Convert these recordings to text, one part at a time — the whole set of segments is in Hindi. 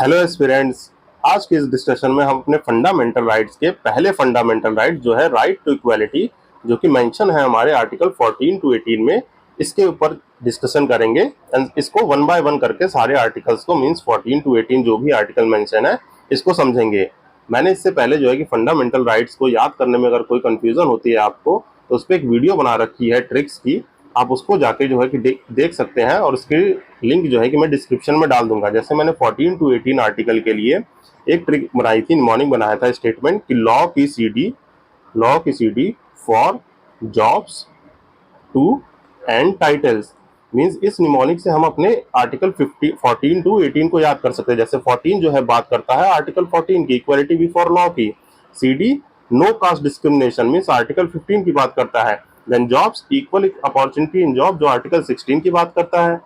Hello aspirants. आज के इस डिस्कशन में हम अपने फंडामेंटल राइट्स के पहले फंडामेंटल राइट जो है राइट टू इक्वालिटी, जो कि मेंशन है हमारे आर्टिकल 14 टू 18 में, इसके ऊपर डिस्कशन करेंगे। एंड इसको वन बाय वन करके सारे आर्टिकल्स को मींस 14 टू 18 जो भी आर्टिकल मेंशन है इसको समझेंगे। मैंने इससे पहले जो है कि फंडामेंटल राइट्स को याद करने में अगर कोई कंफ्यूजन होती है आपको, तो उस पर एक वीडियो बना रखी है ट्रिक्स की, आप उसको जाके जो है कि देख सकते हैं। और उसकी लिंक जो है कि मैं डिस्क्रिप्शन में डाल दूंगा। जैसे मैंने 14 टू 18 आर्टिकल के लिए एक ट्रिक बनाई थी, मॉर्निंग बनाया था स्टेटमेंट कि लॉ की CD for jobs to and titles. Means इस निमोनिक से हम अपने आर्टिकल 14 टू 18 को याद कर सकते हैं। जैसे 14 जो है बात करता है आर्टिकल 14 की, इक्वालिटी बिफोर लॉ की। CD no caste discrimination means article 15 की बात करता है। Then jobs equal opportunity in job जो आर्टिकल 16 की बात करता है।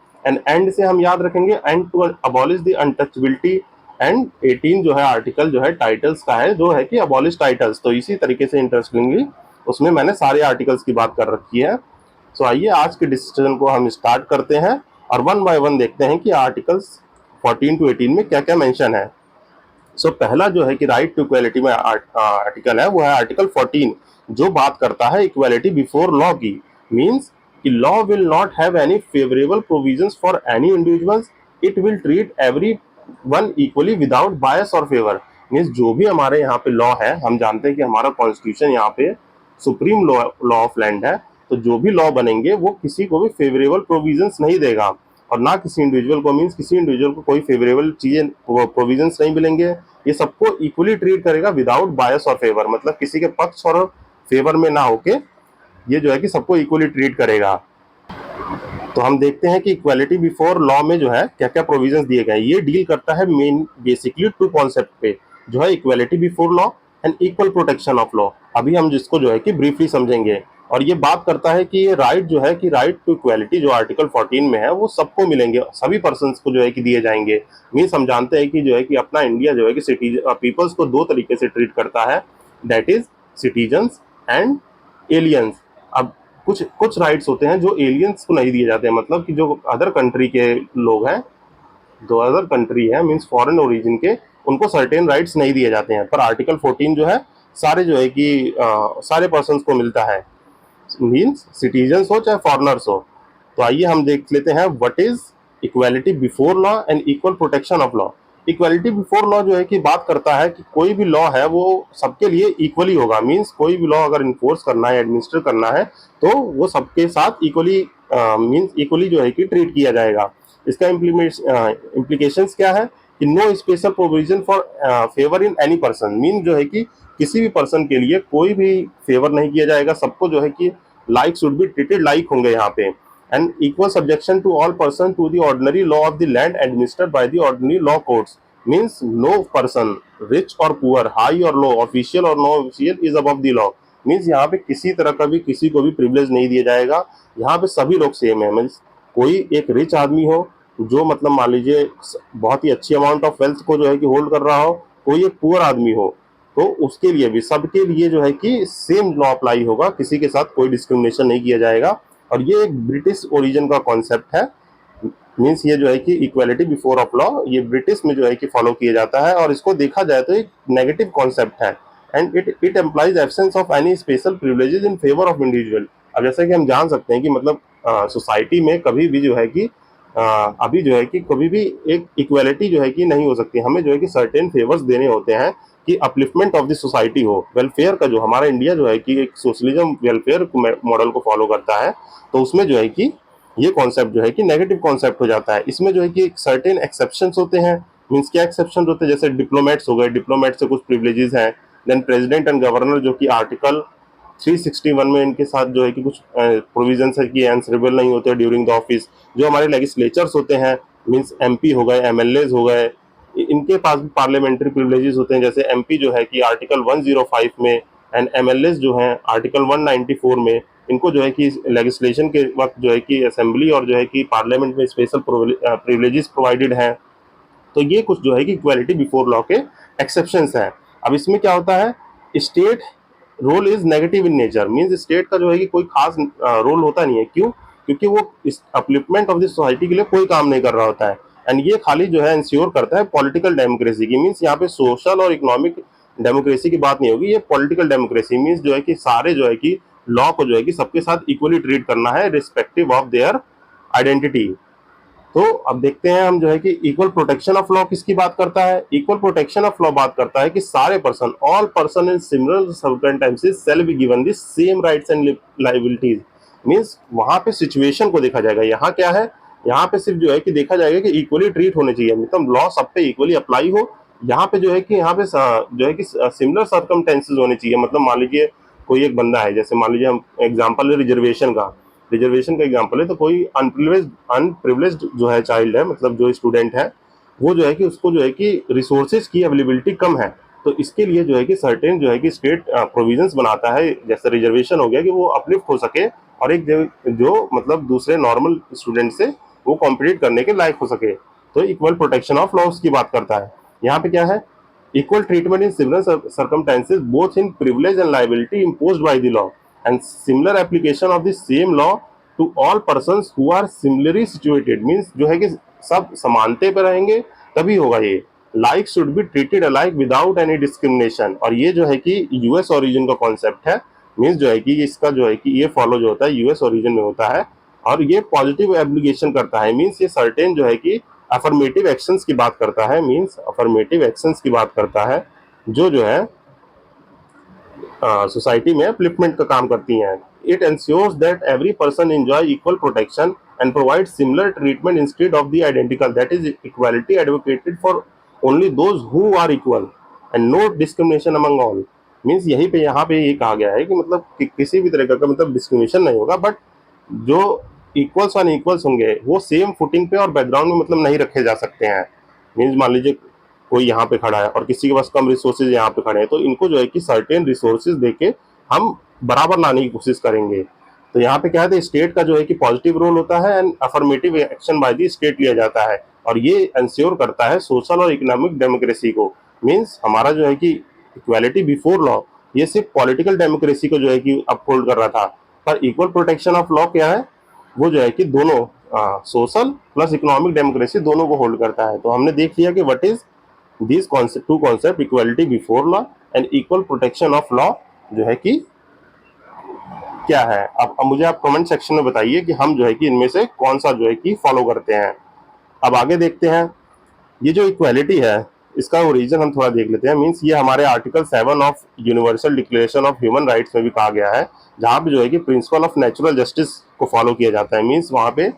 एंड से हम याद रखेंगे and to abolish the untouchability. And 18 जो है आर्टिकल जो है टाइटल्स का है, जो है कि अबॉलिश टाइटल्स। तो इसी तरीके से इंटरेस्टिंगली उसमें मैंने सारे आर्टिकल्स की बात कर रखी है। सो आइए आज के डिस्कशन को हम स्टार्ट करते हैं और वन बाय वन देखते हैं कि आर्टिकल्स 14 टू 18 में क्या क्या मेंशन है। सो पहला जो है कि राइट टू इक्वालिटी में आर्टिकल है वो है आर्टिकल 14, जो बात करता है इक्वालिटी बिफोर लॉ की। मींस कि law will not have any favourable provisions for any individuals, it will treat every one equally without bias और फेवर। मीन्स जो भी हमारे यहाँ पे लॉ है, हम जानते हैं कि हमारा कॉन्स्टिट्यूशन यहाँ पे सुप्रीम लॉ ऑफ लैंड है, तो जो भी लॉ बनेंगे वो किसी को भी फेवरेबल प्रोविजंस नहीं देगा और ना किसी इंडिविजुअल को। मींस किसी इंडिविजुअल को कोई फेवरेबल चीजें प्रोविजंस नहीं मिलेंगे। ये सबको इक्वली ट्रीट करेगा विदाउट बायस और फेवर, मतलब किसी के पक्ष और फेवर में ना होके ये जो है कि सबको इक्वली ट्रीट करेगा। तो हम देखते हैं कि इक्वालिटी बिफोर लॉ में जो है क्या क्या प्रोविजंस दिए गए। ये डील करता है मेन बेसिकली टू कॉन्सेप्ट पे, जो है equality before law and equal protection of law. अभी हम जिसको जो है कि ब्रीफली समझेंगे। और ये बात करता है कि ये राइट जो है कि राइट टू इक्वालिटी जो आर्टिकल 14 में है वो सबको मिलेंगे, सभी पर्सन्स को जो है कि दिए जाएंगे। मीन्स हम जानते हैं कि जो है कि अपना इंडिया जो है कि सिटीजन पीपल्स को दो तरीके से ट्रीट करता है, that is citizens and aliens. अब कुछ कुछ राइट्स होते हैं जो एलियंस को नहीं दिए जाते हैं, मतलब कि जो अदर कंट्री के लोग हैं, जो अदर कंट्री है मींस फॉरेन ओरिजिन के, उनको सर्टेन राइट्स नहीं दिए जाते हैं। पर आर्टिकल 14 जो है सारे जो है कि सारे पर्सन्स को मिलता है, मींस सिटीजन्स हो चाहे फॉरेनर्स हो। तो आइए हम देख लेते हैं what is equality before law and equal protection of law. Equality before law जो है कि बात करता है कि कोई भी लॉ है वो सबके लिए इक्वली होगा। मींस कोई भी लॉ अगर इन्फोर्स करना है, एडमिनिस्टर करना है, तो वो सबके साथ इक्वली मींस इक्वली जो है कि ट्रीट किया जाएगा। इसका इम्प्लीकेशंस क्या है कि no special provision for favour in any person. Mean जो है कि किसी भी पर्सन के लिए कोई भी फेवर नहीं किया जाएगा, सबको जो है कि like should be treated like होंगे यहाँ पे। And equal subjection to all person to the ordinary law of the land administered by the ordinary law courts. Means no person rich और पुअर, हाई और लो, ऑफिशियल और no official is above the law. Means यहाँ पे किसी तरह का भी किसी को भी प्रिविलेज नहीं दिया जाएगा। यहाँ पे सभी लोग सेम है। मीन्स कोई एक रिच आदमी हो जो मतलब मान लीजिए बहुत ही अच्छी अमाउंट ऑफ वेल्थ को जो है कि होल्ड कर रहा हो, कोई एक पुअर आदमी हो, तो उसके लिए भी सबके लिए जो है कि सेम लॉ अप्लाई होगा, किसी के साथ कोई डिस्क्रिमिनेशन नहीं किया जाएगा। और ये एक ब्रिटिश ओरिजिन का कॉन्सेप्ट है। मीन्स ये जो है कि इक्वालिटी बिफोर ऑफ लॉ ये ब्रिटिश में जो है कि फॉलो किया जाता है, और इसको देखा जाए तो एक नेगेटिव कॉन्सेप्ट है। And it implies absence of any special privileges in favour of individual. अब जैसे कि हम जान सकते हैं कि मतलब सोसाइटी में कभी भी जो है कि अभी जो है कि कभी भी एक इक्वालिटी जो है कि नहीं हो सकती। हमें जो है कि सर्टेन फेवर्स देने होते हैं कि अपलिफ्टमेंट ऑफ द सोसाइटी हो, वेलफेयर का। जो हमारा इंडिया जो है कि एक सोशलिज्म वेलफेयर मॉडल को फॉलो करता है, तो उसमें जो है कि ये कॉन्सेप्ट जो है कि नेगेटिव कॉन्सेप्ट हो जाता है। इसमें जो है कि सर्टेन एक्सेप्शंस होते हैं। मीन्स क्या एक्सेप्शन होते हैं, जैसे डिप्लोमेट्स हो गए, डिप्लोमेट से कुछ प्रिविलेजेस हैं। देन प्रेसिडेंट एंड गवर्नर जो कि आर्टिकल 361 में इनके साथ जो है कि कुछ प्रोविजंस है कि आंसरेबल नहीं होते ड्यूरिंग द ऑफिस। जो हमारे लेजिस्लेचर्स होते हैं, मीन्स एमपी हो गए, एमएलएज हो गए, इनके पास भी पार्लियामेंट्री प्रिविलेजेस होते हैं। जैसे एमपी जो है कि आर्टिकल 105 में, एंड एमएलएज जो है आर्टिकल 194 में। इनको जो है कि लेजिस्लेशन के वक्त जो है कि असेंबली और जो है कि पार्लियामेंट में स्पेशल प्रिविलेजेस प्रोवाइडेड हैं। तो ये कुछ जो है कि इक्वालिटी बिफोर लॉ के एक्सेप्शंस हैं। अब इसमें क्या होता है, state role is negative in nature. Means state का जो है कि कोई खास रोल होता नहीं है। क्यों? क्योंकि वो इस अपलिफ्टमेंट ऑफ द सोसाइटी के लिए कोई काम नहीं कर रहा होता है। एंड ये खाली जो है इंश्योर करता है पॉलिटिकल डेमोक्रेसी की। मीन्स यहाँ पे सोशल और इकोनॉमिक डेमोक्रेसी की बात नहीं होगी, ये पॉलिटिकल डेमोक्रेसी मीन्स जो है कि सारे जो है कि लॉ को जो है कि सबके साथ इक्वली ट्रीट करना है रिस्पेक्टिव ऑफ देयर आइडेंटिटी। तो अब देखते हैं हम जो है कि इक्वल प्रोटेक्शन ऑफ लॉ किसकी बात करता है। इक्वल प्रोटेक्शन ऑफ लॉ बात करता है कि सारे person, all person in similar circumstances shall be given the same rights and liabilities. Means वहां पे सिचुएशन को देखा जाएगा। यहाँ क्या है, यहाँ पे सिर्फ जो है कि देखा जाएगा कि इक्वली ट्रीट होने चाहिए, मतलब लॉ सब पे इक्वली अप्लाई हो। यहाँ पे जो है कि यहाँ पे जो है कि सिमिलर सर्कमस्टेंसेस होने चाहिए। मतलब मान लीजिए कोई एक बंदा है, जैसे मान लीजिए हम एग्जांपल रिजर्वेशन का एग्जांपल है, तो कोई अनप्रिविलेज्ड जो है चाइल्ड है, मतलब जो स्टूडेंट है, वो जो है कि उसको जो है कि रिसोर्सेज की अवेलेबिलिटी कम है, तो इसके लिए जो है कि सर्टेन जो है कि स्टेट प्रोविजंस बनाता है, जैसे रिजर्वेशन हो गया, कि वो अपलिफ्ट हो सके और एक जो मतलब दूसरे नॉर्मल स्टूडेंट से वो कॉम्पिटिट करने के लायक हो सके। तो इक्वल प्रोटेक्शन ऑफ लॉस की बात करता है। यहाँ पे क्या है, equal treatment in similar circumstances both in privilege and liability imposed by the law and similar application of the same law to all persons who are similarly situated। Means जो है कि सब समानते पे रहेंगे तभी होगा ये। Like should be treated alike without any discrimination. और ये जो है कि यूएस ओरिजिन का कॉन्सेप्ट है। मीन्स जो है कि इसका जो है कि ये फॉलो जो होता है यूएस ओरिजिन में होता है, और ये पॉजिटिव एप्लीकेशन करता है। मीन्स ये सर्टेन जो है कि अफर्मेटिव एक्शंस की बात करता है। मींस अफर्मेटिव एक्शंस की बात करता है जो है सोसाइटी में अपलिफ्टमेंट का काम करती हैं। It ensures that every person enjoy equal protection and provide similar treatment instead of the identical, that is equality advocated for only those who are equal and no discrimination among all. Means यहीं पे यहाँ पे ये कहा गया है कि मतलब कि किसी भी तरह का मतलब डिस्क्रिमिनेशन नहीं होगा, बट जो इक्वल्स और इक्वल्स होंगे वो सेम फुटिंग पे और बैकग्राउंड में मतलब नहीं रखे जा सकते हैं। मीन्स मान लीजिए कोई यहाँ पे खड़ा है और किसी के पास कम रिसोर्सेज यहाँ पे खड़े हैं, तो इनको जो है कि सर्टेन रिसोर्सेज देके हम बराबर लाने की कोशिश करेंगे। तो यहाँ पे क्या है, स्टेट का जो है कि पॉजिटिव रोल होता है and affirmative action by the state लिया जाता है, और ये इंश्योर करता है सोशल और इकोनॉमिक डेमोक्रेसी को। मीन्स हमारा जो है कि इक्वालिटी बिफोर लॉ ये सिर्फ पॉलिटिकल डेमोक्रेसी को जो है कि अपहोल्ड कर रहा था, पर इक्वल प्रोटेक्शन ऑफ लॉ क्या है, वो जो है कि दोनों सोशल प्लस इकोनॉमिक डेमोक्रेसी दोनों को होल्ड करता है। तो हमने देख लिया कि what is this concept, two concept, equality before law and equal protection of law जो है कि क्या है। अब मुझे आप कमेंट सेक्शन में बताइए कि हम जो है कि इनमें से कौन सा जो है कि फॉलो करते हैं। अब आगे देखते हैं, ये जो इक्वालिटी है इसका ओरिजिन हम थोड़ा देख लेते हैं। मींस ये हमारे article 7 of universal declaration of human rights में भी कहा गया है, जहाँ पे जो है कि प्रिंसिपल ऑफ नेचुरल जस्टिस को फॉलो किया जाता है। मींस वहाँ पे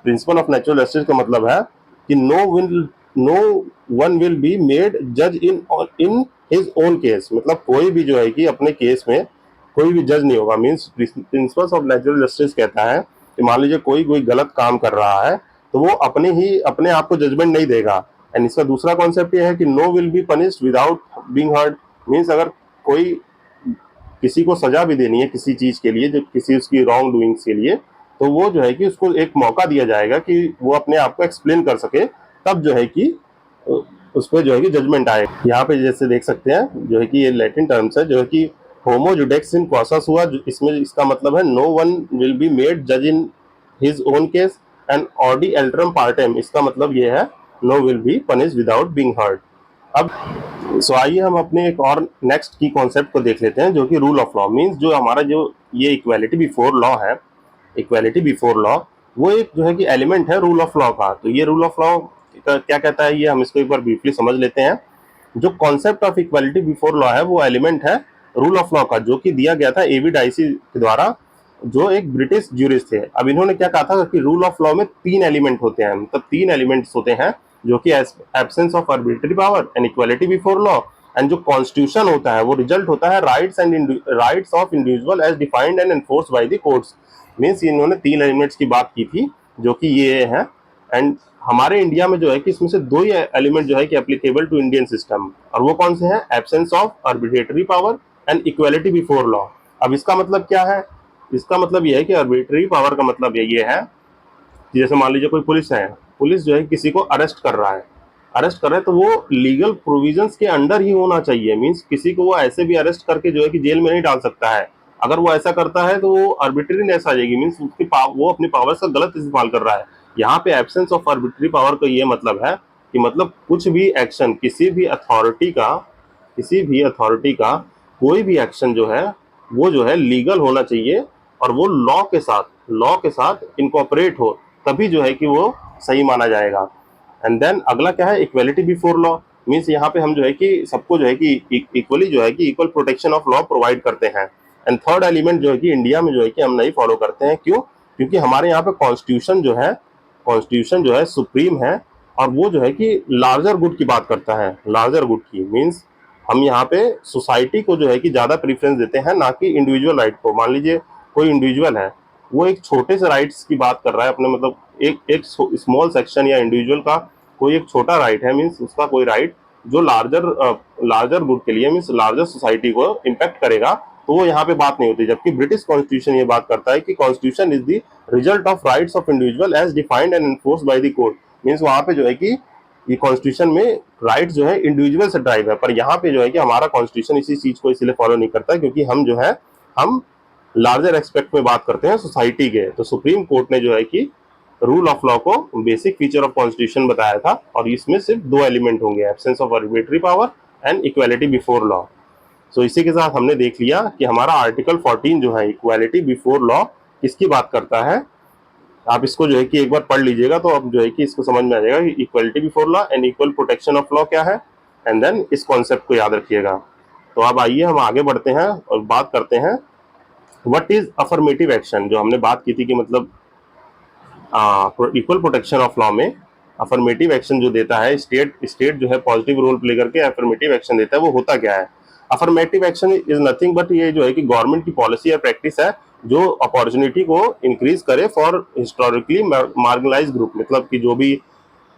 प्रिंसिपल ऑफ नेचुरल जस्टिस का मतलब है कि no one will be made जज इन हिज ओन केस। मतलब कोई भी जो है कि अपने केस में कोई भी जज नहीं होगा। Means principles of natural justice कहता है कि मान लीजिए कोई गलत काम कर रहा है तो वो अपने आप को जजमेंट नहीं देगा। एंड इसका दूसरा कॉन्सेप्ट ये है कि no will be punished without being heard. Means अगर कोई किसी को सजा भी देनी है किसी चीज के लिए, जो किसी उसकी रॉन्ग डूइंग्स के लिए, तो वो जो है कि उसको एक मौका दिया जाएगा कि वो अपने आप को एक्सप्लेन कर सके, तब जो है कि उस पर जो है कि जजमेंट आए। यहाँ पे जैसे देख सकते हैं जो है कि ये लैटिन टर्म्स है जो है कि होमो जुडेक्स इन कॉसस हुआ, इसमें इसका मतलब है no one will be made जज in his own case, and ऑडी एल्ट्रम पार्टेम इसका मतलब ये है no will be punish without being heard. अब सो आइए हम अपने एक और नेक्स्ट की कॉन्सेप्ट को देख लेते हैं जो कि रूल ऑफ लॉ। मीन्स जो हमारा जो ये इक्वालिटी बिफोर लॉ है, इक्वालिटी बिफोर लॉ वो एक जो है कि एलिमेंट है रूल ऑफ लॉ का। तो ये रूल ऑफ लॉ क्या कहता है, ये हम इसको एक बार ब्रीफली समझ लेते हैं। जो concept of equality before law है वो एलिमेंट है रूल ऑफ लॉ का, जो कि दिया गया था एवी डाइसी के द्वारा, जो एक ब्रिटिश ज्यूरिस्ट थे। अब इन्होंने क्या कहा था कि रूल ऑफ लॉ में 3 एलिमेंट होते हैं, मतलब 3 एलिमेंट्स होते हैं, जो कि absence of arbitrary power and equality before law, and जो कॉन्स्टिट्यूशन होता है वो रिजल्ट होता है rights of individual as defined and enforce by the courts. Means इन्होंने 3 एलिमेंट्स की बात की थी जो कि ये है। एंड हमारे इंडिया में जो है कि इसमें से 2 ही एलिमेंट जो है कि एप्लीकेबल टू इंडियन सिस्टम, और वो कौन से हैं, absence of arbitrary power and equality before law. अब इसका मतलब क्या है, इसका मतलब ये है कि आर्बिट्रेटरी पावर का मतलब ये है कि जैसे मान लीजिए कोई पुलिस है, पुलिस जो है किसी को अरेस्ट कर रहा है, तो वो लीगल प्रोविजंस के अंडर ही होना चाहिए। मींस किसी को वो ऐसे भी अरेस्ट करके जो है कि जेल में नहीं डाल सकता है। अगर वो ऐसा करता है तो वो आर्बिट्रेरीनेस आ जाएगी। मींस वो अपनी पावर्स का गलत इस्तेमाल कर रहा है। यहाँ पे एब्सेंस ऑफ आर्बिट्री पावर का ये मतलब है कि मतलब कुछ भी एक्शन किसी भी अथॉरिटी का कोई भी एक्शन जो है वो जो है लीगल होना चाहिए और वो लॉ के साथ इनकॉपरेट हो, तभी जो है कि वो सही माना जाएगा। एंड देन अगला क्या है, इक्वेलिटी बिफोर लॉ। मीन्स यहाँ पे हम जो है कि सबको जो है कि इक्वली जो है कि equal protection of law provide करते हैं। एंड थर्ड एलिमेंट जो है कि इंडिया में जो है कि हम नहीं फॉलो करते हैं, क्यों? क्योंकि हमारे यहाँ पे कॉन्स्टिट्यूशन जो है सुप्रीम है, और वो जो है कि लार्जर गुड की बात करता है, लार्जर गुड की। मीन्स हम यहाँ पे सोसाइटी को जो है कि ज्यादा प्रेफरेंस देते हैं, ना कि इंडिविजुअल राइट को। मान लीजिए कोई इंडिविजुअल है, वो एक छोटे से राइट्स की बात कर रहा है अपने, मतलब एक एक स्मॉल सेक्शन या इंडिविजुअल का कोई एक छोटा राइट है, मीन्स उसका कोई राइट जो लार्जर गुड के लिए, मीन्स लार्जर सोसाइटी को इम्पैक्ट करेगा, तो वो यहाँ पे बात नहीं होती। जबकि ब्रिटिश कॉन्स्टिट्यूशन ये बात करता है कि constitution is the result of rights of individual as defined and enforced by the court. Means वहां पे जो है कि ये कॉन्स्टिट्यूशन में राइट जो है इंडिविजुअल से ड्राइव है, पर यहाँ पे जो है कि हमारा कॉन्स्टिट्यूशन इसी चीज को इसलिए फॉलो नहीं करता, क्योंकि हम जो है हम लार्जर एक्सपेक्ट में बात करते हैं सोसाइटी के। तो सुप्रीम कोर्ट ने जो है कि रूल ऑफ लॉ को बेसिक फीचर ऑफ कॉन्स्टिट्यूशन बताया था, और इसमें सिर्फ दो एलिमेंट होंगे, absence of arbitrary power and equality before law. So इसी के साथ हमने देख लिया कि हमारा आर्टिकल 14 जो है इक्वालिटी बिफोर लॉ किसकी बात करता है। आप इसको जो है कि एक बार पढ़ लीजिएगा तो अब जो है कि इसको समझ में आ जाएगा कि equality before law and equal protection of law क्या है। एंड देन इस कॉन्सेप्ट को याद रखिएगा। तो अब आइए हम आगे बढ़ते हैं और बात करते हैं व्हाट इज अफर्मेटिव एक्शन। जो हमने बात की थी कि मतलब इक्वल प्रोटेक्शन ऑफ लॉ में अफर्मेटिव एक्शन जो देता है स्टेट जो है पॉजिटिव रोल प्ले करके अफर्मेटिव एक्शन देता है, वो होता क्या है? Affirmative action is nothing but ये जो है कि गवर्नमेंट की पॉलिसी या प्रैक्टिस है जो अपॉर्चुनिटी को इंक्रीज करे फॉर हिस्टोरिकली मार्जिनलाइज ग्रुप। मतलब कि जो भी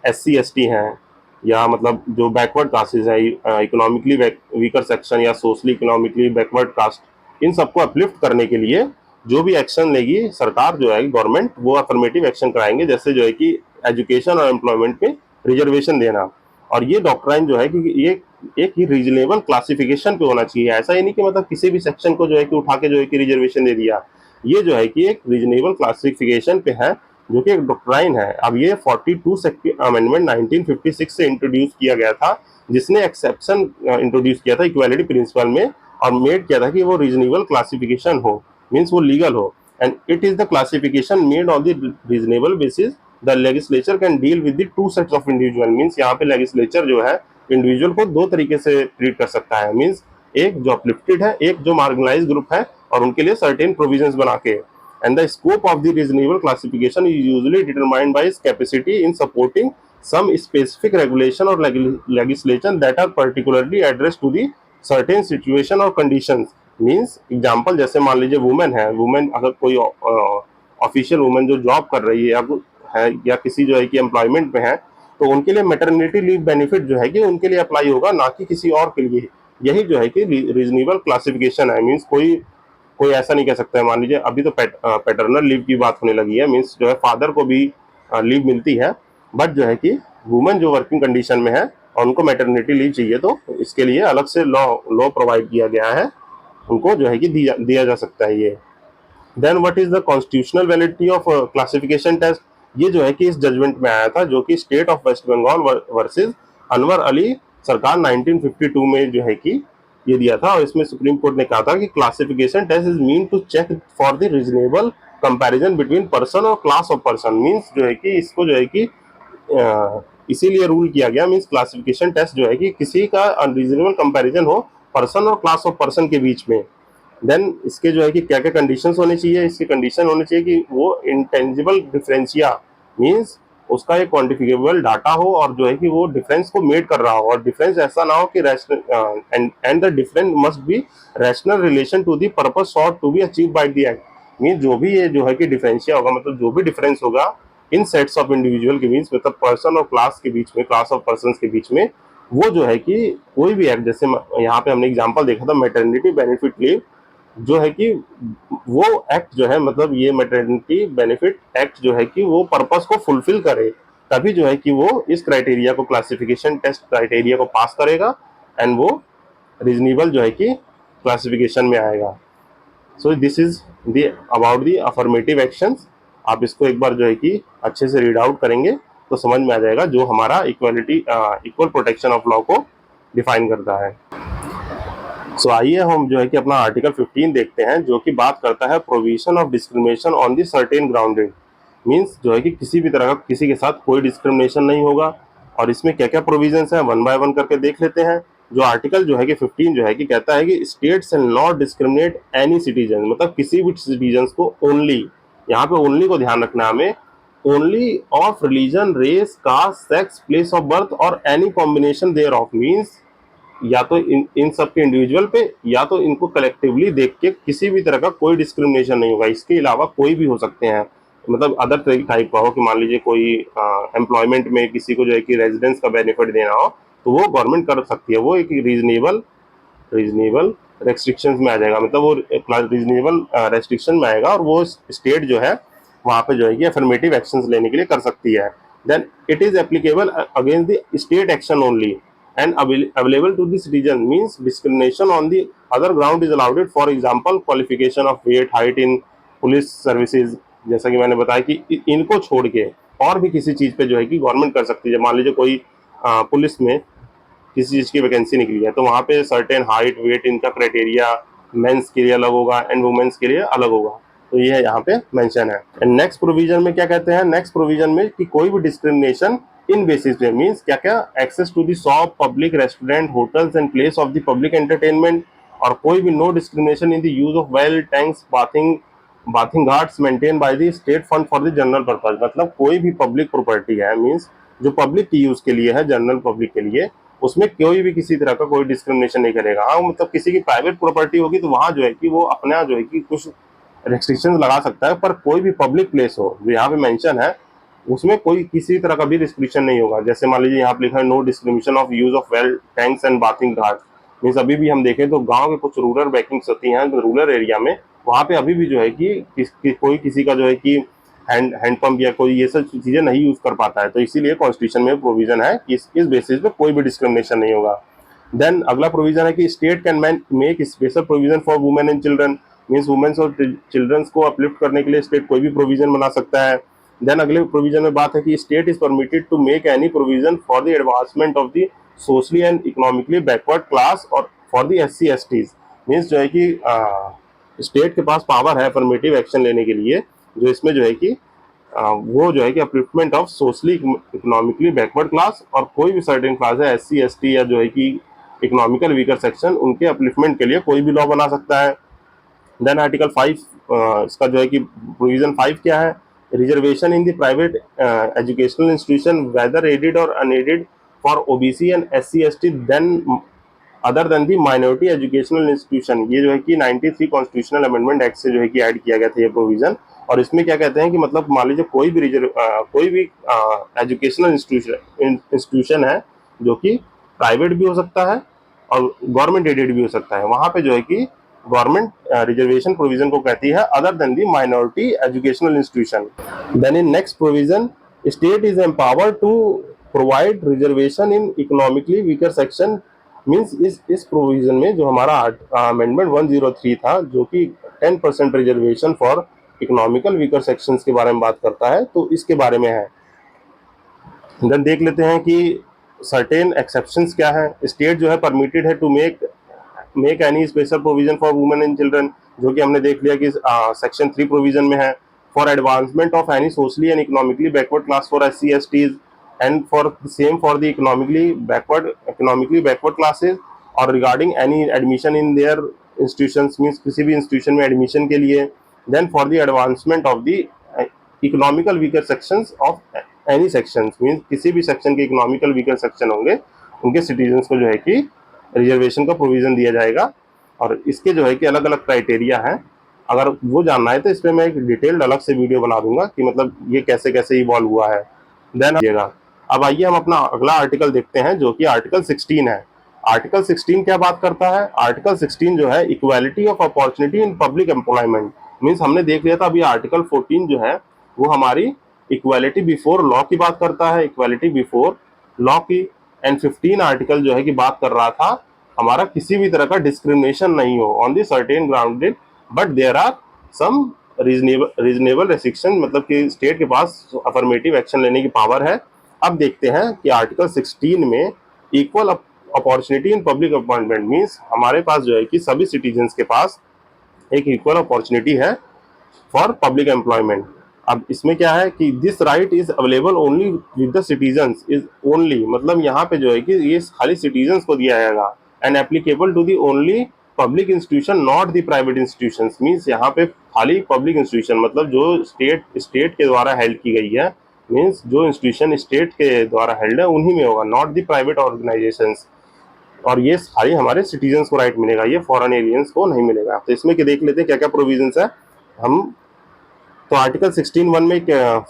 SC ST हैं, या मतलब जो बैकवर्ड कास्टेज है, इकोनॉमिकली वीकर सेक्शन या सोशली इकोनॉमिकली बैकवर्ड कास्ट, इन सबको अपलिफ्ट करने के लिए जो भी एक्शन लेगी सरकार जो है गवर्नमेंट, वो अफर्मेटिव एक्शन कराएंगे। जैसे जो है कि एजुकेशन और एम्प्लॉयमेंट में रिजर्वेशन देना। और ये डॉक्ट्राइन जो है कि ये एक ही रीजनेबल क्लासिफिकेशन पे होना चाहिए। ऐसा ही नहीं कि मतलब किसी भी सेक्शन को जो है कि उठा के जो है कि रिजर्वेशन दे दिया। ये जो है कि एक रीजनेबल क्लासिफिकेशन पे है, जो कि एक डॉक्ट्राइन है। अब ये 42 अमेंडमेंट 1956 से इंट्रोड्यूस किया गया था, जिसने एक्सेप्शन इंट्रोड्यूस किया था इक्वालिटी प्रिंसिपल में, और मेड किया था कि वो रीजनेबल क्लासिफिकेशन हो, मीन्स वो लीगल हो। And it is the classification made on the reasonable basis the legislature can deal with the two sets of individual. Means यहाँ पे लेजिस्लेचर जो है इंडिविजुअल को दो तरीके से ट्रीट कर सकता है। मीन्स एक जो अपलिफ्टेड है, एक जो मार्जिनलाइज ग्रुप है, और उनके लिए सर्टेन प्रोविजंस बना के। And the scope of the reasonable classification is usually determined by its capacity in supporting some specific regulation or legislation that are particularly addressed to the certain situation or conditions. Means example, जैसे मान लीजिए वुमेन है, वुमेन अगर कोई ऑफिशियल वुमेन जो जॉब कर रही है या किसी जो है कि एम्प्लॉयमेंट में है, तो उनके लिए मैटरनिटी लीव बेनिफिट जो है कि उनके लिए अप्लाई होगा, ना कि किसी और के लिए। यही जो है कि रीजनेबल क्लासिफिकेशन है। मीन्स कोई कोई ऐसा नहीं कह सकता है। मान लीजिए अभी तो पैटर्नल लीव की बात होने लगी है, मीन्स जो है फादर को भी लीव मिलती है, बट जो है कि वुमेन जो वर्किंग कंडीशन में है और उनको मैटरनिटी लीव चाहिए, तो इसके लिए अलग से लॉ प्रोवाइड किया गया है, उनको जो है कि दिया जा सकता है ये। Then what is the constitutional validity of classification test. ये जो है कि इस जजमेंट में आया था, जो कि state of West Bengal versus Anwar Ali Sarkar 1952 में जो है कि ये दिया था। और इसमें सुप्रीम कोर्ट ने कहा था कि classification test is mean to check for the reasonable comparison between person और क्लास ऑफ पर्सन। मीन्स जो है कि इसको जो है कि इसीलिए रूल किया गया, मीन्स क्लासिफिकेशन टेस्ट जो है कि किसी का अनरीजनेबल कंपैरिजन हो पर्सन और क्लास ऑफ पर्सन के बीच में। देन इसके जो है कि क्या क्या कंडीशंस होने चाहिए, इसके कंडीशन होने चाहिए कि वो इंटेंजिबल डिफरेंशिया, मीन्स उसका एक क्वांटिफिकेबल डाटा हो, और जो है कि वो डिफरेंस को मेड कर रहा हो, और डिफरेंस ऐसा ना हो कि rational and the difference must be rational relation to the purpose sought to be achieve by the act. Means जो भी ये जो है कि डिफरेंशिया होगा, मतलब जो भी डिफरेंस होगा इन सेट्स ऑफ इंडिविजुअल के बीच, मतलब पर्सन और क्लास के बीच में, क्लास ऑफ पर्सन के बीच में, वो जो है कि कोई भी एक्ट, जैसे यहाँ पे हमने एग्जाम्पल देखा था मैटरनिटी बेनिफिट लीव, जो है कि वो एक्ट जो है, मतलब ये मैटरनिटी बेनिफिट एक्ट जो है कि वो पर्पस को फुलफिल करे, तभी जो है कि वो इस क्राइटेरिया को, क्लासिफिकेशन टेस्ट क्राइटेरिया को पास करेगा, एंड वो रीजनेबल जो है कि क्लासिफिकेशन में आएगा। So this is the about the affirmative actions. आप इसको एक बार जो है कि अच्छे से रीड आउट करेंगे तो समझ में आ जाएगा, जो हमारा इक्वल प्रोटेक्शन ऑफ लॉ को डिफाइन करता है। सो आइए हम जो है कि अपना आर्टिकल 15 देखते हैं, जो कि बात करता है provision of discrimination on the certain grounded. Means जो है कि किसी भी तरह का किसी के साथ कोई डिस्क्रिमिनेशन नहीं होगा। और इसमें क्या क्या प्रोविजंस हैं वन बाय वन करके देख लेते हैं। जो आर्टिकल जो है कि 15 जो है कि कहता है कि states and not discriminate any citizen, मतलब किसी भी सिटीजन को ओनली, यहाँ पे ओनली को ध्यान रखना हमें, only of religion, race, caste, sex, place of birth और any combination thereof. Means या तो इन सब के इंडिविजुअल पे या तो इनको कलेक्टिवली देख के किसी भी तरह का कोई डिस्क्रिमिनेशन नहीं होगा। इसके अलावा कोई भी हो सकते हैं, मतलब अदर टाइप का हो कि मान लीजिए कोई एम्प्लॉयमेंट में किसी को जो है कि रेजिडेंस का बेनिफिट देना हो तो वो गवर्नमेंट कर सकती है, वो एक रीजनेबल रेस्ट्रिक्शंस में आ जाएगा, मतलब वो रीजनेबल रेस्ट्रिक्शन में आएगा और वो स्टेट जो है वहाँ पे जो है कि अफर्मेटिव एक्शंस लेने के लिए कर सकती है। Then it is applicable against the state action only and available to the citizen, means discrimination on the other ground is allowed, for example qualification of weight, height in police services। जैसा कि मैंने बताया कि इनको छोड़ के और भी किसी चीज पे जो है कि गवर्नमेंट कर सकती है। मान लीजिए कोई पुलिस में किसी चीज की वैकेंसी निकली है तो वहाँ पे सर्टेन हाइट वेट इनका क्राइटेरिया मेंस के लिए अलग होगा एंड वुमेन्स के लिए अलग होगा, तो ये यहाँ पे मेंशन है। एंड नेक्स्ट प्रोविजन में क्या कहते हैं, नेक्स्ट प्रोविजन में कि कोई भी डिस्क्रिमिनेशन इन बेसिस पे, मीन्स क्या क्या, access to the shop, public restaurant, hotels and place of the public entertainment, और कोई भी no discrimination in the use of well, tanks, bathing ghats maintain by the state fund for the general purpose. मतलब कोई भी पब्लिक प्रॉपर्टी है, मीन्स जो पब्लिक की यूज के लिए है, जनरल पब्लिक के लिए, उसमें कोई भी किसी तरह का कोई डिस्क्रिमिनेशन नहीं करेगा। हाँ, मतलब किसी की प्राइवेट प्रॉपर्टी होगी तो वहां जो है कि वो अपना जो है कि कुछ रेस्ट्रिक्शंस लगा सकता है, पर कोई भी पब्लिक प्लेस हो जो यहाँ पे मेंशन है उसमें कोई किसी तरह का भी रिस्ट्रिक्शन नहीं होगा। जैसे मान लीजिए यहाँ पे लिखा है no discrimination of use of well, tanks and bathing ghat. Means अभी भी हम देखें तो गांव के कुछ रूरल बैकिंग्स होती हैं, रूरल एरिया में, वहाँ पे अभी भी जो है कि कोई किसी का जो है कि हैंडपंप या कोई ये सब चीजें नहीं यूज कर पाता है, तो इसीलिए कॉन्स्टिट्यूशन में प्रोविजन है कि इस बेसिस पे कोई भी डिस्क्रिमिनेशन नहीं होगा। देन अगला प्रोविजन है कि state can make special provision for women and children. Means women's और चिल्ड्रंस को अपलिफ्ट करने के लिए स्टेट कोई भी प्रोविजन बना सकता है। देन अगले प्रोविजन में बात है कि state is permitted to make any provision for the advancement of the socially and economically backward class और for the SC STs। Means जो है कि स्टेट के पास पावर है अफर्मेटिव एक्शन लेने के लिए, जो इसमें जो है कि वो जो है कि upliftment of socially economically backward class और कोई भी सर्टेन क्लास है SC ST या जो है कि इकोनॉमिकल वीकर सेक्शन, उनके अपलिफ्टमेंट के लिए कोई भी लॉ बना सकता है। देन आर्टिकल 5 इसका जो है कि प्रोविजन 5 क्या है, reservation in the private educational institution whether aided और unaided for OBC and SC ST then other than the minority educational institution. ये जो है कि 93 कॉन्स्टिट्यूशनल अमेंडमेंट एक्ट से जो है कि ऐड किया गया था ये प्रोविजन। और इसमें क्या कहते हैं कि मतलब मान लीजिए कोई भी एजुकेशनल इंस्टीट्यूशन है जो कि प्राइवेट भी हो सकता है और गवर्नमेंट एडेड भी हो सकता है, वहां पे जो है कि गवर्नमेंट रिजर्वेशन प्रोविजन को कहती है other than the minority educational institution. Then in next provision, state is empowered to provide reservation in economically weaker section. Means इस प्रोविजन में जो हमारा अमेंडमेंट 103 था जो कि 10% reservation for economical weaker sections के बारे में बात करता है, तो इसके बारे में है। देन देख लेते हैं कि सर्टेन एक्सेप्शंस क्या है। स्टेट जो है परमिटेड है to make any special provision for women and children, जो कि हमने देख लिया कि सेक्शन 3 प्रोविजन में है, for advancement of any socially and economically backward class for SC STs and for the same for the economically backward classes और regarding any admission in their institutions, means किसी भी institution में admission के लिए। then for the advancement of the economical weaker sections of any sections, means किसी भी section के economical weaker section होंगे उनके citizens को जो है कि रिजर्वेशन का प्रोविजन दिया जाएगा। और इसके जो है कि अलग अलग क्राइटेरिया हैं, अगर वो जानना है तो इस पर मैं एक डिटेल्ड अलग से वीडियो बना दूंगा कि मतलब ये कैसे कैसे इवॉल्व हुआ है। देन अब आइए हम अपना अगला आर्टिकल देखते हैं जो कि आर्टिकल 16 है। आर्टिकल 16 क्या बात करता है, आर्टिकल 16 जो है equality of opportunity in public employment. Means हमने देख लिया था अभी आर्टिकल 14 जो है वो हमारी इक्वालिटी बिफोर लॉ की बात करता है, इक्वालिटी बिफोर लॉ की। एंड 15 आर्टिकल जो है कि बात कर रहा था हमारा किसी भी तरह का डिस्क्रिमिनेशन नहीं हो on the certain grounded, but there are some reasonable restriction, मतलब कि स्टेट के पास अफर्मेटिव एक्शन लेने की पावर है। अब देखते हैं कि आर्टिकल 16 में equal opportunity in public appointment means हमारे पास जो है कि सभी सिटीजन्स के पास एक इक्वल अपॉर्चुनिटी है फॉर पब्लिक एम्प्लॉयमेंट। अब इसमें क्या है कि this right is available only with the citizens is only, मतलब यहाँ पे जो है कि ये खाली सिटीजन्स को दिया जाएगा, and applicable to the only public institution not the private institution. Means यहाँ पे खाली पब्लिक इंस्टीट्यूशन, मतलब जो स्टेट के द्वारा हेल्ड की गई है, मीन्स जो इंस्टीट्यूशन स्टेट के द्वारा हेल्ड है उन्हीं में होगा, नॉट दी प्राइवेट ऑर्गेनाइजेशंस। और ये खाली हमारे सिटीजन्स को राइट मिलेगा, ये फॉरेन एलियंस को नहीं मिलेगा। तो इसमें देख लेते हैं क्या क्या प्रोविजंस है हम। तो आर्टिकल 16(1) में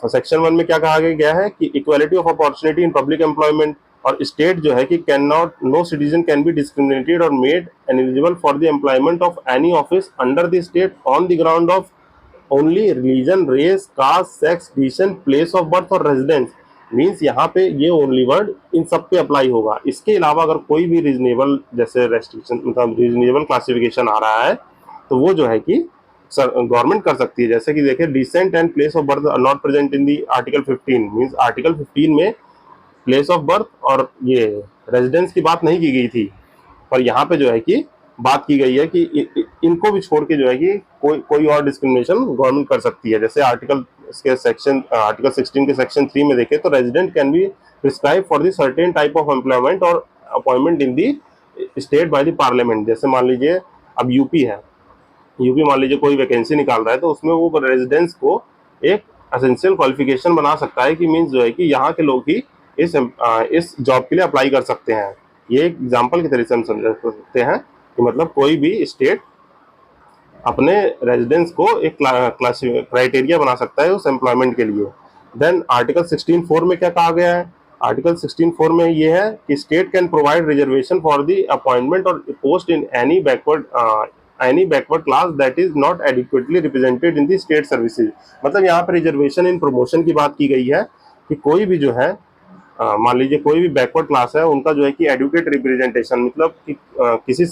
सेक्शन 1 में क्या कहा गया है कि equality of opportunity in public employment, और स्टेट जो है कि can not no citizen can be discriminated और made eligible for the employment of any office under the state on the ground of only religion, race, caste, sex, decision, place of birth और रेजिडेंस। मीन्स यहाँ पे ये ओनली वर्ड इन सब पे अप्लाई होगा। इसके अलावा अगर कोई भी रीजनेबल जैसे रेस्ट्रिक्शन, मतलब रीजनेबल क्लासिफिकेशन आ रहा है तो वो जो है कि गवर्नमेंट कर सकती है। जैसे कि देखिए descent and place of birth are not present in the article 15, means article 15 में प्लेस ऑफ बर्थ और ये रेजिडेंस की बात नहीं की गई थी, पर यहाँ पे जो है कि बात की गई है कि इनको भी छोड़ के जो है कि कोई और डिस्क्रिमिनेशन गवर्नमेंट कर सकती है। जैसे आर्टिकल 16 के सेक्शन 3 में देखें तो resident can be prescribe for the certain type of employment और appointment in the state by the parliament. जैसे मान लीजिए अब यूपी है, यूपी मान लीजिए कोई वैकेंसी निकाल रहा है तो उसमें वो रेजिडेंस को एक एसेंशियल क्वालिफिकेशन बना सकता है कि मीन्स जो है कि यहाँ के लोग ही इस जॉब के लिए अप्लाई कर सकते हैं। ये एक एग्जाम्पल के तरीके से हम समझ सकते हैं कि मतलब कोई भी स्टेट अपने रेजिडेंस को एक क्लास क्राइटेरिया बना सकता है उस एम्प्लॉयमेंट के लिए। देन आर्टिकल 16(4) में क्या कहा गया है? आर्टिकल 16(4) में ये है कि state can provide reservation for the appointment और post in any backward class that is not adequately represented in the state services. मतलब यहाँ पर रिजर्वेशन इन प्रमोशन की बात की गई है कि कोई भी जो है मान लीजिए कोई भी बैकवर्ड क्लास है उनका जो है कि एडुकेट रिप्रेजेंटेशन, मतलब कि किसी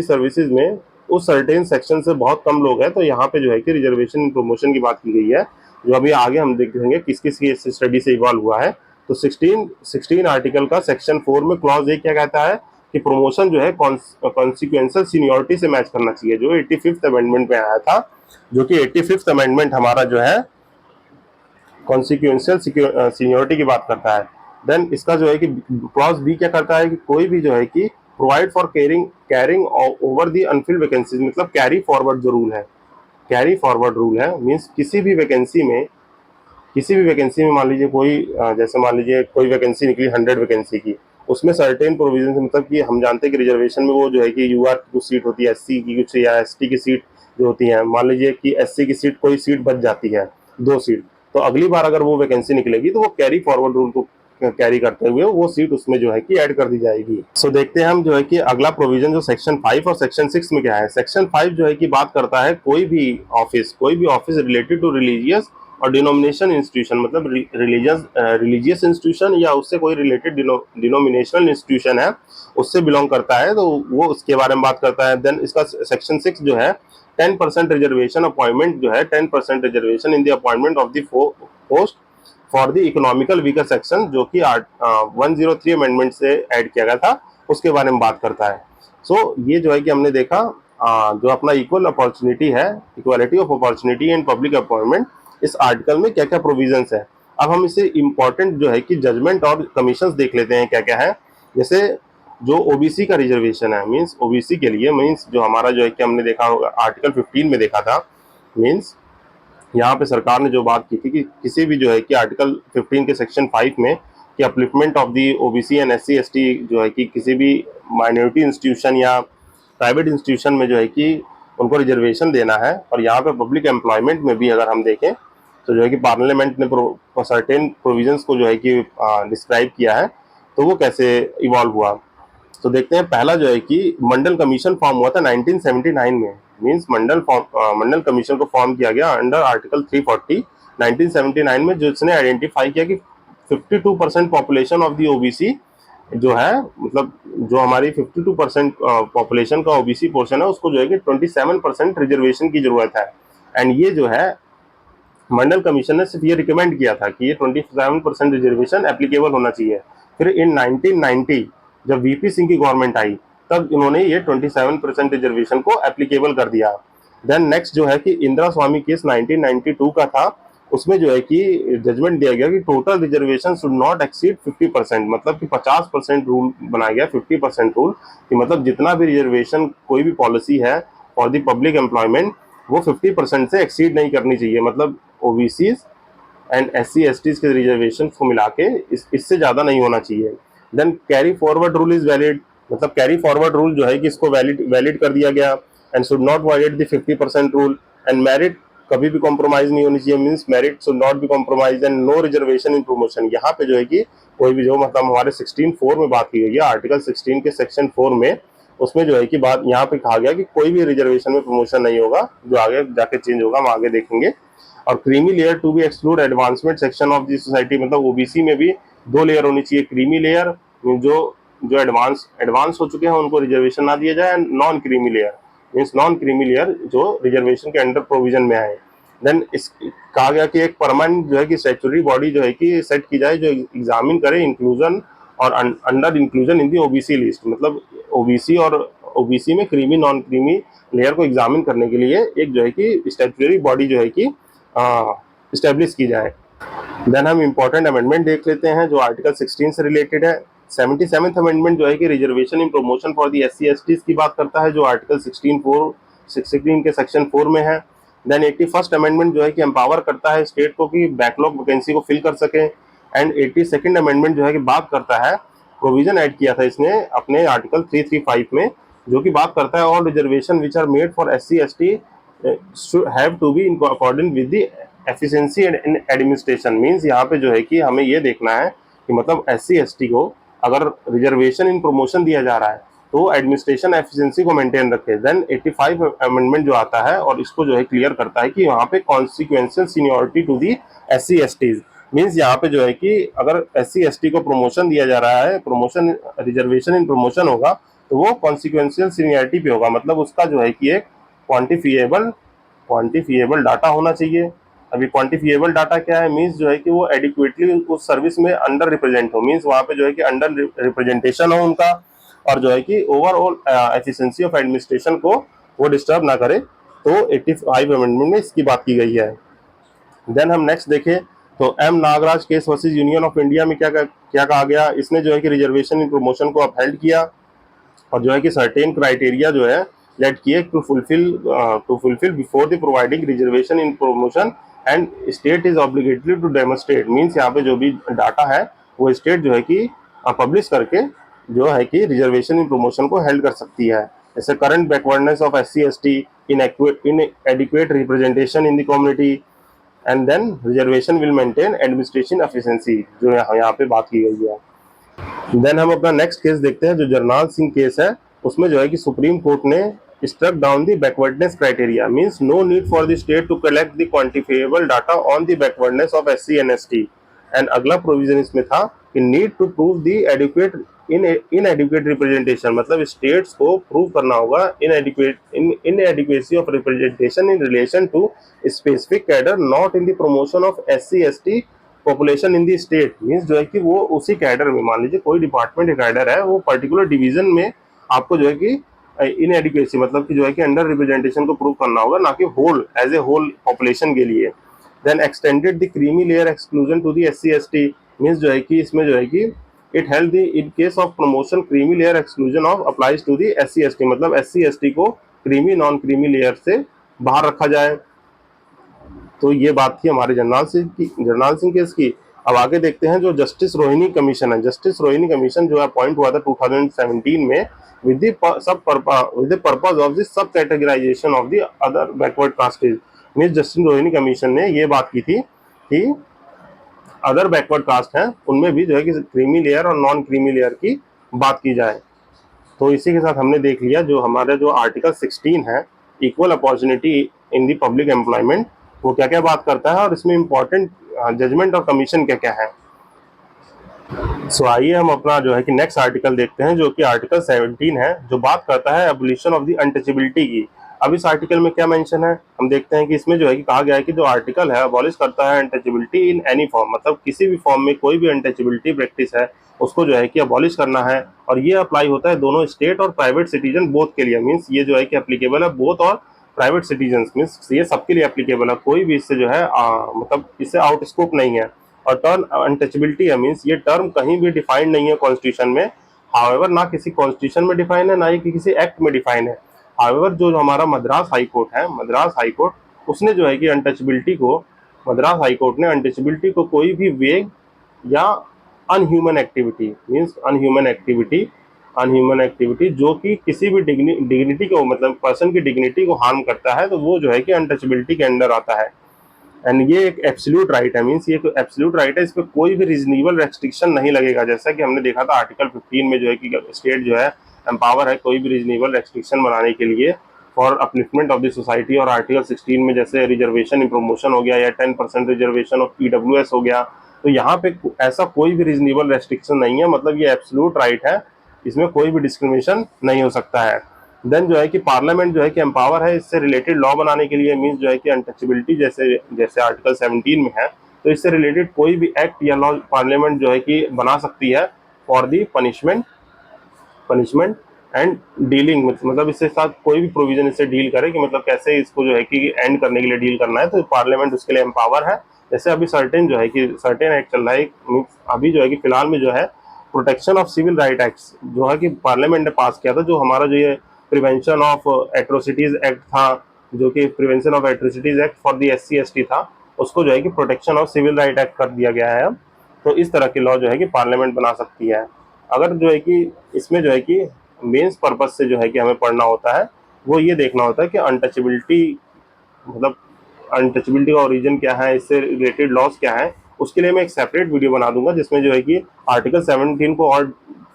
सर्विसेज में उस सर्टेन सेक्शन से बहुत कम लोग हैं, तो यहाँ पे जो है कि रिजर्वेशन इन प्रमोशन की बात की गई है, जो अभी आगे हम देखेंगे किस किस की स्टडी से इवॉल्व हुआ है। तो 16 आर्टिकल का सेक्शन 4 में क्लॉज ए क्या कहता है कि प्रमोशन जो है कॉन्सिक्वेंशियल सीनियोरिटी से मैच करना चाहिए, जो 85th अमेंडमेंट में आया था, जो कि 85th अमेंडमेंट हमारा जो है कॉन्सिक्वेंशियल सीनियोरिटी की बात करता है। देन इसका जो है कि क्लॉज बी क्या करता है कि कोई भी जो है कि provide for carrying over the Anfield vacancies, मतलब कैरी फॉरवर्ड जो रूल है, कैरी फॉरवर्ड रूल है। मीन्स किसी भी वैकेंसी में मान लीजिए कोई जैसे मान लीजिए कोई वैकेंसी निकली 100 वैकेंसी की, उसमें सर्टेन प्रोविजन, मतलब कि हम जानते हैं कि रिजर्वेशन में वो जो है कि यूआर की कुछ सीट होती है, एससी की कुछ या एसटी की सीट जो होती है, मान लीजिए कि एससी की सीट कोई सीट बच जाती है 2 सीट, तो अगली बार अगर वो वैकेंसी निकलेगी तो वो कैरी फॉरवर्ड रूल को कैरी करते हुए वो सीट उसमें जो है कि ऐड कर दी जाएगी। सो देखते हैं हम जो है कि अगला प्रोविजन जो सेक्शन 5 और सेक्शन 6 में क्या है। सेक्शन 5 जो है कि बात करता है कोई भी ऑफिस रिलेटेड टू रिलीजियस और डिनोमिनेशन इंस्टीट्यूशन, मतलब रिलीजियस इंस्टीट्यूशन या उससे कोई रिलेटेड डिनोमिनेशनल इंस्टीट्यूशन है उससे बिलोंग करता है, तो वो उसके बारे में बात करता है। देन इसका सेक्शन 6 जो है 10% रिजर्वेशन अपॉइंटमेंट जो है 10% reservation in the appointment of the post for the economical weaker section, जो कि 103 अमेंडमेंट से ऐड किया गया था, उसके बारे में बात करता है। सो ये जो है कि हमने देखा जो अपना इक्वल अपॉर्चुनिटी है, equality of opportunity in public appointment, इस आर्टिकल में क्या क्या प्रोविजंस है। अब हम इसे इम्पोर्टेंट जो है कि जजमेंट और कमीशंस देख लेते हैं क्या क्या है। जैसे जो ओबीसी का रिजर्वेशन है, मीन्स ओबीसी के लिए, मीन्स जो हमारा जो है कि हमने देखा होगा आर्टिकल 15 में देखा था, मीन्स यहाँ पे सरकार ने जो बात की थी कि किसी भी जो है कि आर्टिकल 15 के सेक्शन 5 में कि upliftment of the OBC and SC ST जो है कि किसी भी माइनॉरिटी इंस्टीट्यूशन या प्राइवेट इंस्टीट्यूशन में जो है कि उनको रिजर्वेशन देना है। और यहाँ पे पब्लिक एम्प्लॉयमेंट में भी अगर हम देखें तो जो है कि पार्लियामेंट ने सर्टेन प्रोविजंस को जो है कि डिस्क्राइब किया है, तो वो कैसे इवॉल्व हुआ। तो देखते हैं पहला जो है कि मंडल कमीशन फॉर्म हुआ था 1979 में, मीन्स मंडल कमीशन को फॉर्म किया गया अंडर आर्टिकल 340 1979 में, जो इसने आइडेंटिफाई किया कि 52% पॉपुलेशन ऑफ दी ओबीसी जो है, मतलब जो हमारी 52% पॉपुलेशन का ओबीसी पोर्शन है उसको जो है कि 27% रिजर्वेशन की जरूरत है। एंड ये जो है मंडल कमीशन ने सिर्फ ये रिकमेंड किया था कि ये 27% रिजर्वेशन एप्लीकेबल होना चाहिए। फिर इन 1990 जब वीपी सिंह की गवर्नमेंट आई तब इन्होंने ये 27% रिजर्वेशन को एप्लीकेबल कर दिया। देन नेक्स्ट जो है कि इंदिरा स्वामी केस 1992 का था, उसमें जो है कि जजमेंट दिया गया कि total reservation should not exceed 50%, मतलब कि 50% रूल बनाया गया, 50% रूल, कि मतलब जितना भी रिजर्वेशन कोई भी पॉलिसी है फॉर द पब्लिक एम्प्लॉयमेंट वो 50% से एक्सीड नहीं करनी चाहिए। मतलब ओबीसी एंड SC/STs के रिजर्वेशन को मिला के इससे ज्यादा नहीं होना चाहिए। Then carry forward rule is valid, मतलब कैरी फॉरवर्ड रूल जो है कि इसको वैलिड कर दिया गया, and should not violate the 50% rule. And merit कभी भी कॉम्प्रोमाइज नहीं होनी चाहिए, means merit should not be compromise. And no reservation in promotion, यहाँ पे जो है कि कोई भी जो मतलब हमारे 16(4) में बात की गई है, आर्टिकल 16 के सेक्शन 4 में, उसमें जो है कि बात यहाँ पे कहा गया कि कोई भी रिजर्वेशन में प्रमोशन नहीं होगा, जो आगे जाके चेंज होगा हम आगे देखेंगे। और creamy layer to be exclude advancement section of the society, मतलब ओबीसी में भी 2 लेयर होनी चाहिए। क्रीमी लेयर जो जो एडवांस हो चुके हैं उनको रिजर्वेशन ना दिया जाए, and non creamy layer means non creamy layer जो रिजर्वेशन के अंडर प्रोविजन में आए। देन इस कहा गया कि एक परमानेंट जो है कि स्टैट्यूटरी बॉडी जो है कि सेट की जाए जो एग्जामिन करे इंक्लूजन और under inclusion in the OBC list, मतलब ओबीसी और ओबीसी में क्रीमी नॉन क्रीमी लेयर को एग्जामिन करने के लिए एक जो है कि स्टैट्यूटरी बॉडी जो है कि इस्टेब्लिश की जाए। देन हम इंपॉर्टेंट अमेंडमेंट देख लेते हैं जो आर्टिकल 16 से रिलेटेड है। 77th अमेंडमेंट जो है कि reservation in promotion for the SC/STs की बात करता है, जो आर्टिकल 16 के सेक्शन 4 में है। देन 81st अमेंडमेंट जो है कि एम्पावर करता है स्टेट को कि बैकलॉग वैकेंसी को फिल कर सके। एंड 82nd अमेंडमेंट जो है कि बात करता है, प्रोविजन ऐड किया था इसने अपने आर्टिकल 335 में, जो कि बात करता है all reservation which are made for SC/ST have to be in accordance with the efficiency in administration। Means यहाँ पे जो है कि हमें ये देखना है कि मतलब SC/ST को अगर रिजर्वेशन इन प्रमोशन दिया जा रहा है तो एडमिनिस्ट्रेशन एफिशिएंसी को मेंटेन रखे। देन 85 अमेंडमेंट जो आता है और इसको जो है क्लियर करता है कि वहाँ पे consequential seniority to the SC/STs। Means यहाँ पे जो है कि अगर SC/ST को प्रमोशन दिया जा रहा है, प्रमोशन रिजर्वेशन इन प्रमोशन होगा तो वो कॉन्सिक्वेंशियल सीनियरिटी पे होगा, मतलब उसका जो है कि एक क्वांटिफिएबल डाटा होना चाहिए। अभी क्वांटिफिएबल डाटा क्या है, मीन्स जो है कि वो एडिक्वेटली उस सर्विस में अंडर रिप्रेजेंट हो, मीन्स वहाँ पे जो है कि अंडर रिप्रेजेंटेशन हो उनका, और जो है कि ओवरऑल एफिशिएंसी ऑफ एडमिनिस्ट्रेशन को वो डिस्टर्ब ना करे। तो 85 अमेंडमेंट में इसकी बात की गई है। देन हम नेक्स्ट देखें तो M Nagaraj case versus union of India में क्या कहा गया। इसने जो है कि रिजर्वेशन इन प्रमोशन को अपहेल्ड किया और जो है कि सर्टेन क्राइटेरिया जो है लेट किए to fulfil before the providing reservation in promotion, and state is obligated to demonstrate. Means यहाँ पे जो भी डाटा है वो स्टेट जो है कि पब्लिश करके जो है कि रिजर्वेशन इन प्रमोशन को हेल्ड कर सकती है। जैसे current backwardness of SC/ST, inadequate representation in the community, and then reservation will maintain administration efficiency, जो यहाँ पे बात की गई है। देन हम अपना नेक्स्ट केस देखते हैं जो जरनाल सिंह केस है। उसमें जो है कि सुप्रीम कोर्ट ने struck down the backwardness criteria, means no need for the state to collect the quantifiable data on the backwardness of SC and ST। And अगला प्रोविजन इसमें था कि need to prove the adequate inadequate representation, मतलब स्टेट्स को प्रूव करना होगा inadequacy of representation in relation to specific cadre not in the promotion of SC/ST population in the state. Means जो है कि वो उसी कैडर में, मान लीजिए कोई डिपार्टमेंट कैडर है, वो पर्टिकुलर डिवीजन में आपको जो है कि इनएडिक्वेसी मतलब कि जो है कि अंडर रिप्रेजेंटेशन को प्रूव करना होगा, ना कि whole as a whole population के लिए। Then extended the creamy layer exclusion to the SC/ST। Means जो है कि इसमें जो है कि it held the in case of promotion creamy layer exclusion of applies to the SC/ST, मतलब SC/ST को क्रीमी नॉन क्रीमी लेयर से बाहर रखा जाए। तो ये बात थी हमारे जरनाल सिंह केस की। अब आगे देखते हैं जो जस्टिस रोहिणी कमीशन है। जस्टिस रोहिणी कमीशन जो अपॉइंट हुआ था 2017 में with the purpose of the sub categorization of the other backward castes. Means justice Rohini commission ने ये बात की थी कि अदर बैकवर्ड कास्ट हैं उनमें भी जो है कि क्रीमी लेयर और नॉन क्रीमी लेयर की बात की जाए। तो इसी के साथ हमने देख लिया जो हमारा जो आर्टिकल 16 है, इक्वल अपॉर्चुनिटी इन दी पब्लिक एम्प्लॉयमेंट, वो क्या क्या बात करता है और इसमें इंपॉर्टेंट जजमेंट और कमीशन क्या क्या है। सो आइए हम अपना जो है कि नेक्स्ट आर्टिकल देखते हैं जो कि आर्टिकल 17 है, जो बात करता है एबोलिशन ऑफ द अनटचेबिलिटी की। अब इस आर्टिकल में क्या मेंशन है, हम देखते हैं कि इसमें जो है कि कहा गया है कि जो आर्टिकल है अबॉलिश करता है अनटचेबिलिटी इन एनी फॉर्म, मतलब किसी भी फॉर्म में कोई भी अनटचेबिलिटी प्रैक्टिस है उसको जो है कि अबॉलिश करना है। और ये अप्लाई होता है दोनों स्टेट और प्राइवेट सिटीजन बोथ के लिए, मीन्स ये जो है कि एप्लीकेबल है बोथ और प्राइवेट सिटीजन, मीन्स ये सबके लिए एप्लीकेबल है, कोई भी इससे जो है मतलब इससे आउट स्कोप नहीं है। और टर्म अनटचेबिलिटी है, मीन्स ये टर्म कहीं भी डिफाइंड नहीं है कॉन्स्टिट्यूशन में, हाउएवर ना किसी कॉन्स्टिट्यूशन में डिफाइन है ना ही किसी एक्ट में डिफाइन है। हाउएवर जो हमारा मद्रास हाई कोर्ट है, मद्रास हाई कोर्ट उसने जो है कि अनटचेबिलिटी को, मद्रास हाई कोर्ट ने अनटचेबिलिटी को कोई भी वेग या unhuman activity, means unhuman activity जो कि किसी भी डिग्निटी को, मतलब पर्सन की डिग्निटी को हार्म करता है, तो वो जो है कि अनटचेबिलिटी के अंडर आता है। एंड ये एक एब्सोल्यूट राइट है, मीन्स ये एब्सोल्यूट राइट है, इस पर कोई भी रीजनेबल रेस्ट्रिक्शन नहीं लगेगा। जैसा कि हमने देखा था आर्टिकल 15 में जो है कि स्टेट जो है एम्पावर है कोई भी रीजनेबल रेस्ट्रिक्शन बनाने के लिए for upliftment of the society. और आर्टिकल 16 में जैसे रिजर्वेशन इन प्रमोशन हो गया या 10% रिजर्वेशन ऑफ PWS हो गया, तो यहाँ पे ऐसा कोई भी रीजनेबल रेस्ट्रिक्शन नहीं है, मतलब ये एब्सोल्यूट राइट है, इसमें कोई भी डिस्क्रिमिनेशन नहीं हो सकता है। देन जो है कि पार्लियामेंट जो है कि एम्पावर है इससे रिलेटेड लॉ बनाने के लिए, मीन्स जो है कि अनटचेबिलिटी जैसे जैसे आर्टिकल 17 में है, तो इससे रिलेटेड कोई भी एक्ट या लॉ पार्लियामेंट जो है कि बना सकती है for the punishment and dealing, मतलब इसके साथ कोई भी प्रोविजन इससे डील करे कि मतलब कैसे इसको जो है कि एंड करने के लिए डील करना है, तो पार्लियामेंट उसके लिए एम्पावर है। जैसे अभी सर्टेन जो है कि सर्टेन एक्ट चल रहा है, अभी जो है कि फिलहाल में जो है protection of civil right acts जो है कि पार्लियामेंट ने पास किया था, जो हमारा जो ये प्रिवेंशन ऑफ एट्रोसिटीज एक्ट था, जो कि prevention of atrocities act for the SC ST था, उसको जो है कि protection of civil right act कर दिया गया है अब। तो इस तरह की लॉ जो है कि पार्लियामेंट बना सकती है। अगर जो है कि इसमें जो है कि मेंस पर्पज से जो है कि हमें पढ़ना होता है, वो ये देखना होता है कि अनटचेबिलिटी, मतलब अनटचेबिलिटी का ओरिजिन क्या है, इससे रिलेटेड लॉज क्या है, उसके लिए मैं एक सेपरेट वीडियो बना दूंगा जिसमें जो है कि आर्टिकल 17 को और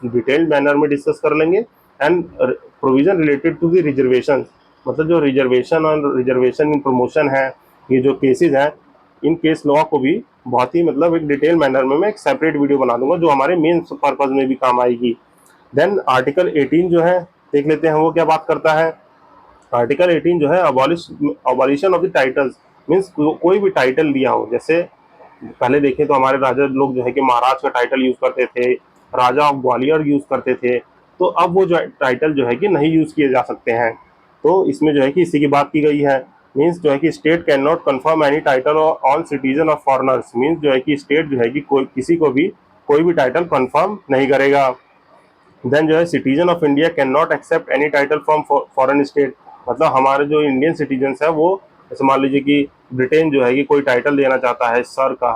डिटेल्ड मैनर में डिस्कस कर लेंगे। And provision related to the reservation, मतलब जो रिजर्वेशन और रिजर्वेशन इन प्रमोशन है, ये जो केसेस हैं, इन केस लॉ को भी बहुत ही मतलब एक डिटेल मैनर में मैं एक सेपरेट वीडियो बना दूंगा जो हमारे मेन पर्पज में भी काम आएगी। देन आर्टिकल 18 जो है देख लेते हैं वो क्या बात करता है। आर्टिकल 18 जो है abolition of the titles, means कोई भी टाइटल दिया हो, जैसे पहले देखें तो हमारे राजा लोग जो है कि महाराज का टाइटल यूज करते थे, राजा ऑफ ग्वालियर यूज करते थे, तो अब वो जो टाइटल जो है कि नहीं यूज किए जा सकते हैं। तो इसमें जो है कि इसी की बात की गई है, मीन्स जो है कि state can not confirm any title on citizen of foreigners, means जो है कि स्टेट जो है कि कोई किसी को भी कोई भी टाइटल कन्फर्म नहीं करेगा। देन जो है citizen of India can not accept any title from foreign state, मतलब हमारे जो इंडियन सिटीजन्स है वो, जैसे मान लीजिए कि ब्रिटेन जो है कि कोई टाइटल देना चाहता है सर का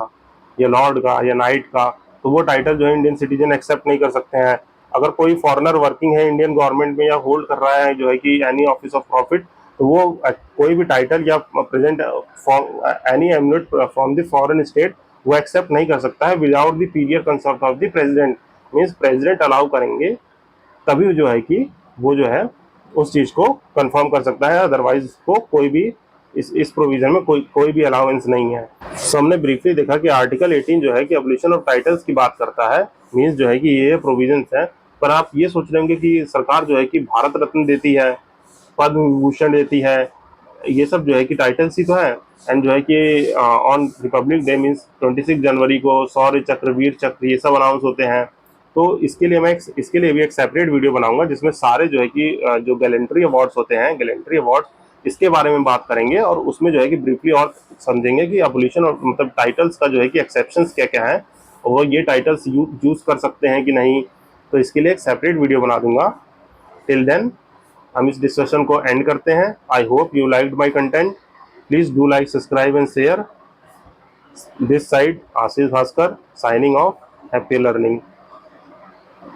या लॉर्ड का या नाइट का, तो वो टाइटल जो है इंडियन सिटीजन एक्सेप्ट नहीं कर सकते हैं। अगर कोई फॉरेनर वर्किंग है इंडियन गवर्नमेंट में या होल्ड कर रहा है जो है कि एनी ऑफिस ऑफ प्रॉफिट, तो वो कोई भी टाइटल या present any emolument from the foreign state वो एक्सेप्ट नहीं कर सकता है without the prior consent of the president, means president allow करेंगे तभी जो है कि वो जो है उस चीज को कंफर्म कर सकता है, अदरवाइज को कोई भी इस प्रोविजन में कोई भी अलाउंस नहीं है। सो हमने ब्रीफली देखा कि आर्टिकल 18 जो है कि एबॉलिशन ऑफ टाइटल्स की बात करता है, मीन्स जो है कि ये प्रोविजंस है। पर आप ये सोच रहे होंगे कि सरकार जो है कि भारत रत्न देती है, पद्म विभूषण देती है, ये सब जो है कि टाइटल्स ही तो है। एंड जो है कि ऑन रिपब्लिक डे मीन्स 26 जनवरी को शौर्य चक्र, वीर चक्र, ये सब अनाउंस होते हैं। तो इसके लिए मैं इसके लिए भी एक सेपरेट वीडियो बनाऊंगा जिसमें सारे जो है कि जो गैलेंट्री अवार्ड्स होते हैं, गैलेंट्री अवार्ड्स, इसके बारे में बात करेंगे और उसमें जो है कि ब्रीफली और समझेंगे कि एबॉलिशन और मतलब टाइटल्स का जो है कि एक्सेप्शंस क्या क्या है और ये टाइटल्स यूज कर सकते हैं कि नहीं। तो इसके लिए एक सेपरेट वीडियो बना दूंगा। टिल देन हम इस डिस्कशन को एंड करते हैं। I hope you liked my content. Please do like, subscribe and share. This side Ashish Bhaskar signing off. Happy learning.